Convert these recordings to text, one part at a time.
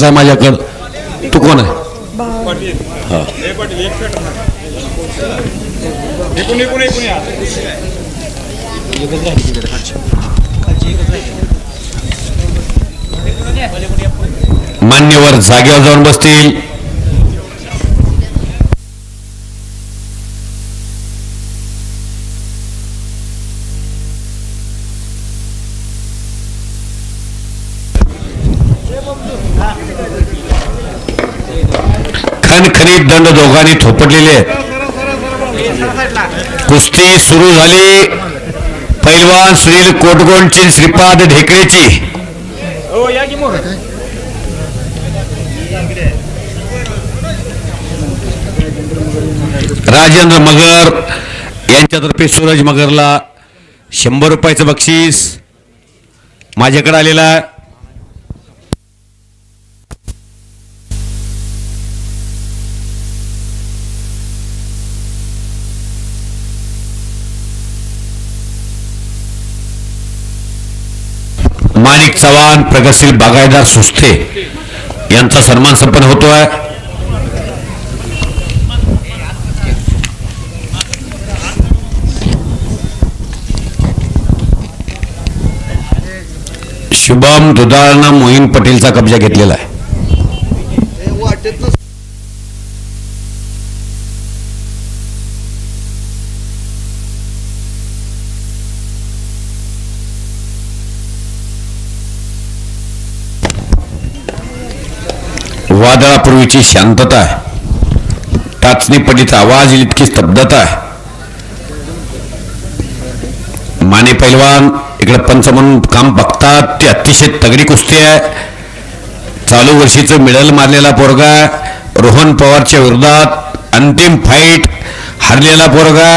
माझ्याकडं तू कोण आहे? मान्यवर जागेवर जाऊन बसतील. खणखणीत दंड दोघांनी थोपटलेले आहेत. कुस्ती सुरू झाली. पैलवान सुनील कोटगोंडची श्रीपाद ढेकळेची राजेंद्र मगर यांच्यातर्फे सूरज मगरला 100 रुपयाचं बक्षीस माझ्याकडे आलेला आहे. माणिक चव्हाण प्रगतशील बागायतदार सुस्थे यांचा सन्मान संपन्न होतोय. शुभम दुधाळनं मोहीन पटेलचा कब्जा घेतलेला आहे. वादळापूर्वीची शांतता आहे. टाचणी पडीचा आवाज इतकी स्तब्धता आहे. माने पैलवान इकडे पंच म्हणून काम बघतात. ती अतिशय तगडी कुस्ती आहे. चालू वर्षीचं मेडल मारलेला पोरगा रोहन पवारच्या विरोधात अंतिम फाईट हरलेला पोरगा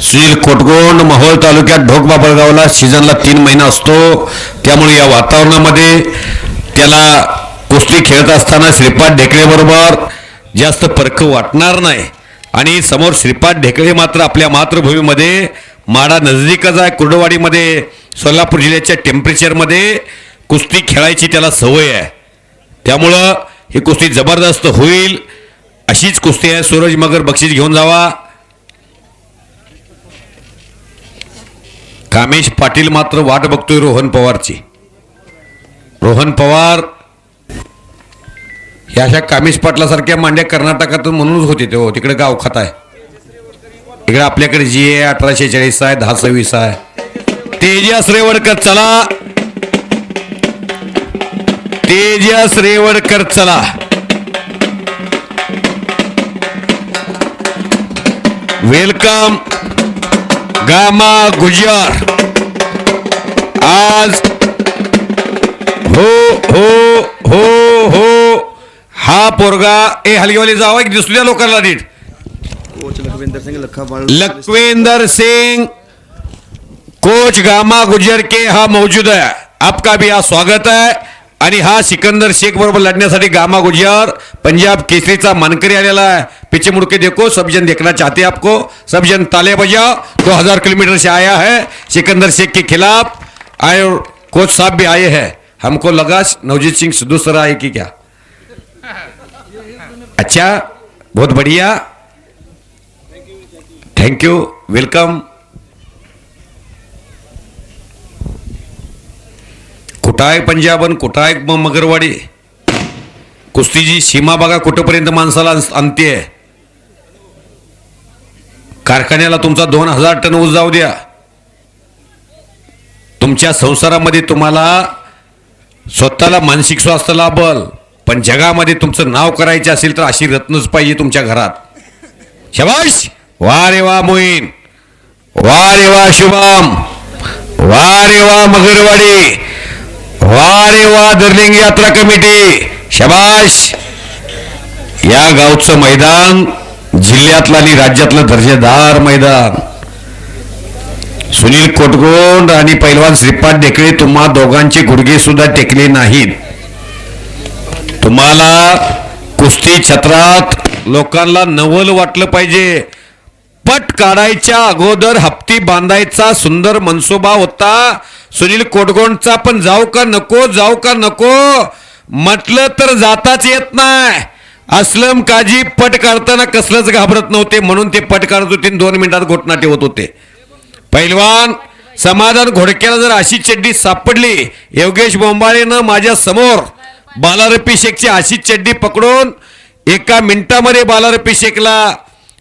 सुनील कोटगोंड मोहोळ तालुक्यात ढोक बाबळगावला सीझनला 3 महिना असतो. त्यामुळे या वातावरणामध्ये त्याला कुस्ती खेळत असताना श्रीपाद ढेकळे बरोबर जास्त परख वाटणार नाही. आणि समोर श्रीपाद ढेकळे मात्र आपल्या मातृभूमीमध्ये माडा नजदीकच आहे. कुर्डवाडीमध्ये सोलापूर जिल्ह्याच्या टेम्परेचरमध्ये कुस्ती खेळायची त्याला सवय आहे. त्यामुळं ही कुस्ती जबरदस्त होईल. अशीच कुस्ती आहे. सूरज मगर बक्षीस घेऊन जावा. कामेश पाटील मात्र वाट बघतोय रोहन पवारची. रोहन पवार ह्या अशा कामेश पाटलासारख्या मांड्या कर्नाटकातून म्हणूनच होते ते. तिकडे गाव खात आहे. इकडे आपल्याकडे जी आहे 1846 आहे, 1026 आहे. तेजस रेवडकर चला. तेजस रेवडकर चला. वेलकम गामा गुजर. आज हो हो हो हो हा पोरगा हलगीवाली जावा की दुसऱ्या लोकांना नीट. लखविंदर सिंह कोच गामा गुजर के हा मौजूद है. आपका भी हा स्वागत है. आणि हा सिकंदर शेख बरोबर लढण्यासाठी गामा गुजर पंजाब केसरीचा मानकरी आलेला है. पीछे मुड़ के देखो, सब जन देखना चाहते हैं आपको. सब जन ताले बजाओ. 2000 किलोमीटर से आया है सिकंदर शेख के खिलाफ. आए कोच साहब भी आए हैं. हमको लगा नवजीत सिंह सिद्धू सर आए कि क्या. अच्छा, बहुत बढ़िया. Thank you. वेलकम. कुठाय पंजाबन, कुठाय मगरवाडी. कुस्तीची सीमा बघा कुठपर्यंत माणसाला आणते. कारखान्याला तुमचा 2000 टन ऊस जाऊ द्या. तुमच्या संसारामध्ये तुम्हाला स्वतःला मानसिक स्वास्थ्य लाभल, पण जगामध्ये तुमचं नाव करायचे असेल तर अशी रत्नच पाहिजे तुमच्या घरात. शाबाश. वा रे वा मोहीन, वा रे वा शुभम, वा रे वा मगरवाडी, वा रे वा दर्लिंग यात्रा कमिटी. शाबाश. या गावचं मैदान जिल्ह्यातलं आणि राज्यातलं दर्जेदार मैदान. सुनील कोटगोंड आणि पैलवान श्रीपाद ढेकळे तुम्हा दोघांचे गुडघे सुद्धा टेकले नाहीत. तुम्हाला कुस्ती छत्रात लोकांना नवल वाटलं पाहिजे. पट काढायच्या अगोदर हप्ती बांधायचा सुंदर मनसोबा होता सुनील कोटगोंडचा. पण जाऊ का नको, जाऊ का नको, म्हटलं तर जाताच येत नाही. अस्लम काजी पट काढताना कसलंच घाबरत नव्हते, म्हणून ते पट काढत होते 2 मिनिटात घोटणा ठेवत होते. पैलवान समाधान घोडक्याला जर अशी चड्डी सापडली, योगेश बोंबाळेनं माझ्या समोर बालारपी शेखची अशी चड्डी पकडून 1 मिनिटामध्ये बालारपी शेखला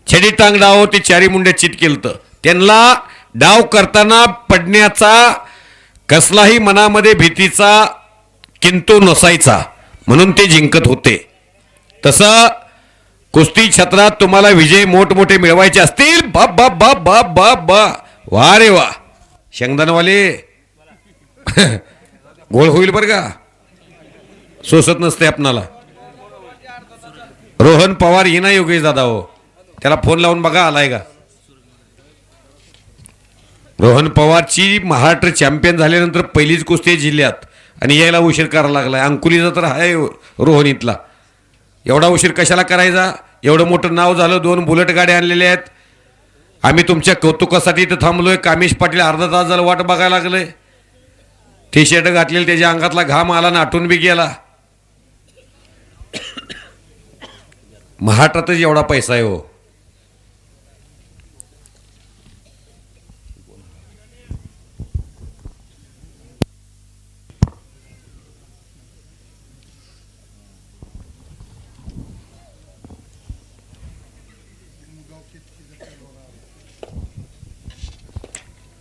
छडी टांग डाव ते 4 मुंड्या चित केलं. त्यांना डाव करताना पडण्याचा कसलाही मनामध्ये भीतीचा किंतु नसायचा, म्हणून ते जिंकत होते. तसं कुस्ती क्षेत्रात तुम्हाला विजय मोठमोठे मिळवायचे असतील, बाप बाप बाप बाप बाप बा वा रे वा, शेंगदाणवाले गोळ होईल बरं का, सोसत नसते आपणाला. रोहन पवार येईना योगेश दादा, हो त्याला फोन लावून बघा आलाय का. रोहन पवारची महाराष्ट्र चॅम्पियन झाल्यानंतर पहिलीच कुस्ती जिल्ह्यात, आणि यायला उशीर करायला लागलाय. अंकुलीचा तर आहे रोहन इथला, एवढा उशीर कशाला करायचा. एवढं मोठं नाव झालं, 2 बुलेट गाड्या आणलेल्या आहेत. आम्ही तुमच्या कौतुकासाठी इथं थांबलोय. कामेश पाटील अर्धा तास झालं वाट बघायला लागलंय. टी शर्ट घातलेलं त्याच्या अंगातला घाम आला ना, आटून बी गेला. महाराष्ट्रातच एवढा पैसा आहे हो.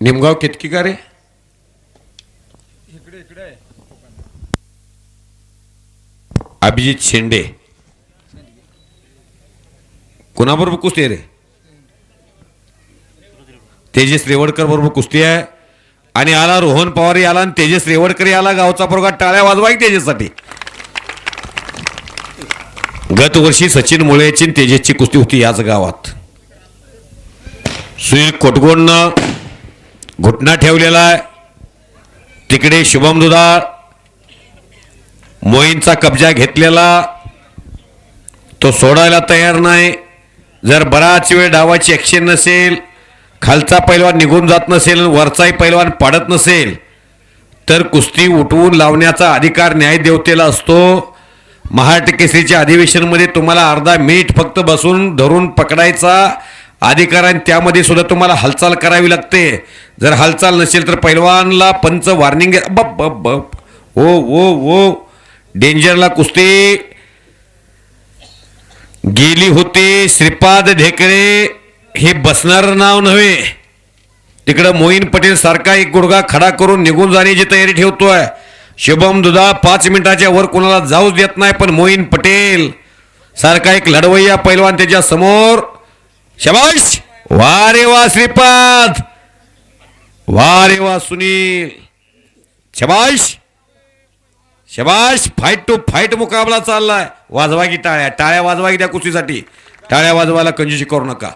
निमगाव कितकी का रे, अभिजित शेंडे कोणाबरोबर कुस्ती आहे रे, तेजस रेवडकर बरोबर कुस्ती आहे. आणि आला रोहन पवार आला आणि तेजस रेवडकर आला. गावचा पोरगा, टाळ्या वाजवा तेजससाठी. गत वर्षी सचिन मुळेची तेजसची कुस्ती होती याच गावात. सुनील कोटगोडनं घुटना ठेवलेला आहे. तिकडे शुभम दुधाळ मोहीनचा कब्जा घेतलेला, तो सोडायला तयार नाही. जर बराच वेळ डावाची ॲक्शन नसेल, खालचा पैलवान निघून जात नसेल, वरचाही पैलवान पाडत नसेल, तर कुस्ती उठवून लावण्याचा अधिकार न्यायदेवतेला असतो. महाराष्ट्र केसरीच्या अधिवेशनमध्ये तुम्हाला अर्धा मिनिट फक्त बसून धरून पकडायचा अधिकार आहे. त्यामध्ये सुद्धा तुम्हाला हालचाल करावी लागते. जर हालचाल नसेल तर पैलवानला पंच वॉर्निंग. बप बप बप ओ ओ ओ डेंजरला कुस्ती गेली होती. श्रीपाद ढेकळे हे बसणार नाव नव्हे. तिकडं मोईन पटेल सारखा एक गुडघा खडा करून निघून जाण्याची तयारी ठेवतोय. शुभम दुधा 5 मिनिटाच्या वर कोणाला जाऊच देत नाही, पण मोईन पटेल सारखा एक लढवय्या पैलवान त्याच्या समोर. शाबाश, वा रे वा श्रीपाद, वा रे वा सुनील, शाबाश शाबाश. फाईट टू फाईट मुकाबला चाललाय. वाजवा की टाळ्या, टाळ्या वाजवा की त्या कुस्तीसाठी. टाळ्या वाजवायला कंजूसी करू नका.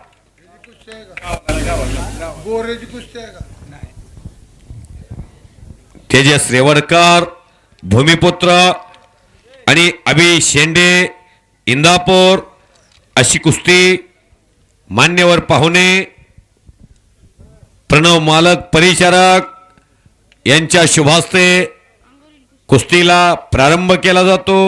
तेजस रेवडकर भूमिपुत्र आणि अभि शेंडे इंदापूर अशी कुस्ती. मान्यवर पाहुणे प्रणव मालक परिचारक यांच्या शुभास्ते कुस्तीला प्रारंभ केला जातो.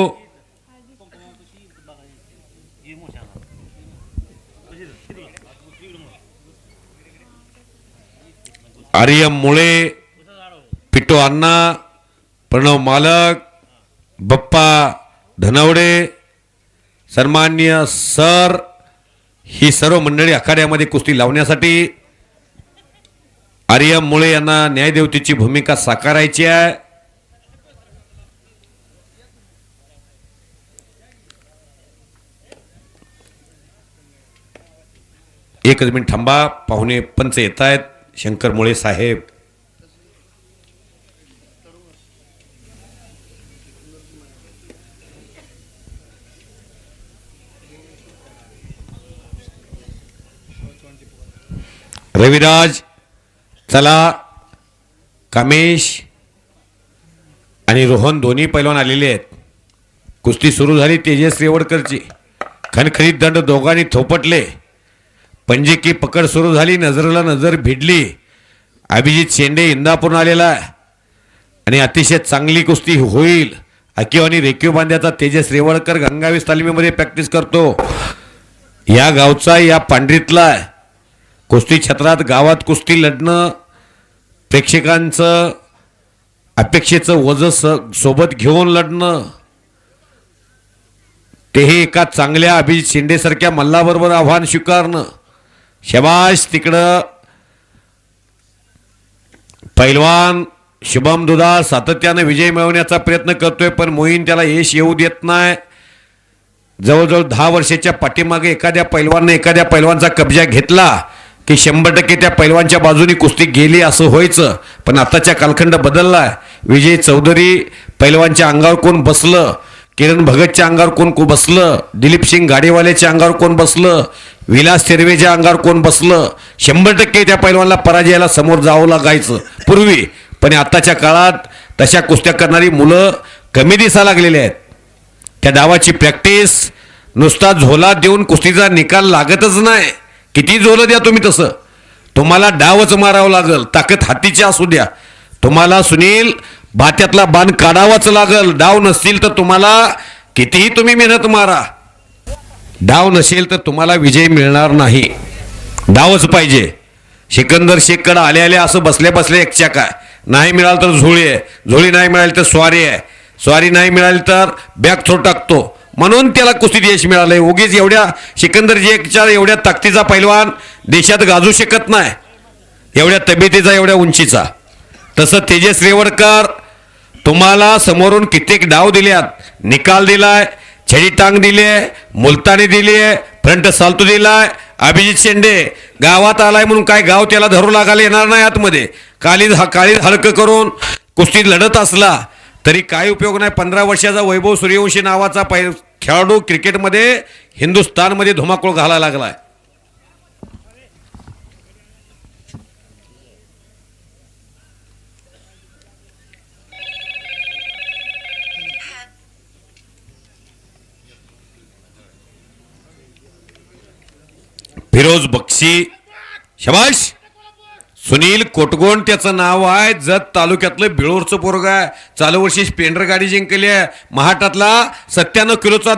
आर्यम मुळे, पिट्टू अण्णा, प्रणव मालक, बप्पा धनवडे, सन्माननीय सर, ही सर्व मंडळी आखाड्यामध्ये कुस्ती लावण्यासाठी. आर्यम मुळे यांना न्यायदेवतेची भूमिका साकारायची आहे. एकच मिनिट थांबा, पाहुणे पंच येत आहेत. शंकर मुळे साहेब, रविराज, चला, कामेश आणि रोहन दोन्ही पैलवान आलेले आहेत. कुस्ती सुरू झाली. तेजस रेवडकरची खणखणीत दंड दोघांनी थोपटले. पंजे की पकड सुरू झाली. नजरेला नजर भिडली. अभिजित शेंडे इंदापूरून आलेला आणि अतिशय चांगली कुस्ती होईल अकीव आणि रेखीव बांध्याचा तेजस रेवळकर गंगावीस तालमीमध्ये प्रॅक्टिस करतो. या गावचा या पांढरीतला कुस्ती क्षेत्रात गावात कुस्ती लढणं प्रेक्षकांचं अपेक्षेचं वजन सोबत घेऊन लढणं तेही एका चांगल्या अभिजित शिंदेसारख्या मल्लाबरोबर आव्हान स्वीकारणं. शबाश. तिकडं पैलवान शुभम दुधा सातत्यानं विजय मिळवण्याचा प्रयत्न करतोय पण मोहीन त्याला यश येऊ देत नाही. जवळजवळ 10 वर्षाच्या पाठीमागे एखाद्या पैलवानचा कब्जा घेतला की 100% त्या पैलवानच्या बाजूनी कुस्ती गेली असं व्हायचं. पण आताच्या कालखंड बदललाय. विजय चौधरी पैलवानच्या अंगावर कोण बसलं, किरण भगतच्या अंगावर कोण बसलं, दिलीप सिंग गाडेवाल्याच्या अंगावर कोण बसलं, विलास तेरवेच्या अंगावर कोण बसलं, 100% त्या पैलवानला पराजयाला समोर जावं लागायचं पूर्वी. पण आताच्या काळात तशा कुस्त्या करणारी मुलं कमी दिसायला लागलेली आहेत. त्या डावाची प्रॅक्टिस नुसता झोला देऊन कुस्तीचा निकाल लागतच नाही. किती झोलं द्या तुम्ही तसं, तुम्हाला डावच मारावं लागल. ताकद हातीची असू द्या, तुम्हाला सुनील भात्यातला बाण काढावाच लागल. डाव नसतील तर तुम्हाला कितीही तुम्ही मेहनत मारा, डाव नसेल तर तुम्हाला विजय मिळणार नाही. डावच पाहिजे. सिकंदर शेखकडे आले आले असं बसल्या बसल्या एकच्या काय नाही मिळालं तर झोळी आहे, झोळी नाही मिळाली तर स्वारी आहे, स्वारी नाही मिळाली तर बॅग थ्रो टाकतो. म्हणून त्याला कुस्तीत यश मिळालंय. उगीच एवढ्या सिकंदर शेखच्या एवढ्या ताकदीचा पैलवान देशात गाजू शकत नाही, एवढ्या तब्येतीचा एवढ्या उंचीचा. तसं तेजस रेवळकर तुम्हाला समोरून कित्येक डाव दिल्यात, निकाल दिलाय, छडी टांग दिली आहे, मुलतानी दिली आहे, फ्रंट सालतू दिलाय. अभिजित शेंडे गावात आलाय म्हणून काय गाव त्याला धरू लागायला येणार नाही. आतमध्ये काळीज हलकं करून कुस्तीत लढत असला तरी काय उपयोग नाही. 15 वर्षाचा वैभव सूर्यवंशी नावाचा खेळाडू क्रिकेटमध्ये हिंदुस्थानमध्ये धुमाकूळ घालायला लागलाय. फिरोज बक्षी. शबाश. सुनील कोटगोंड त्याचं नाव आहे. जत तालुक्यातलं बिळूरचं पोरग आहे. चालू वर्षी स्प्लेंडर गाडी जिंकली आहे. महाटातला 97 किलोचा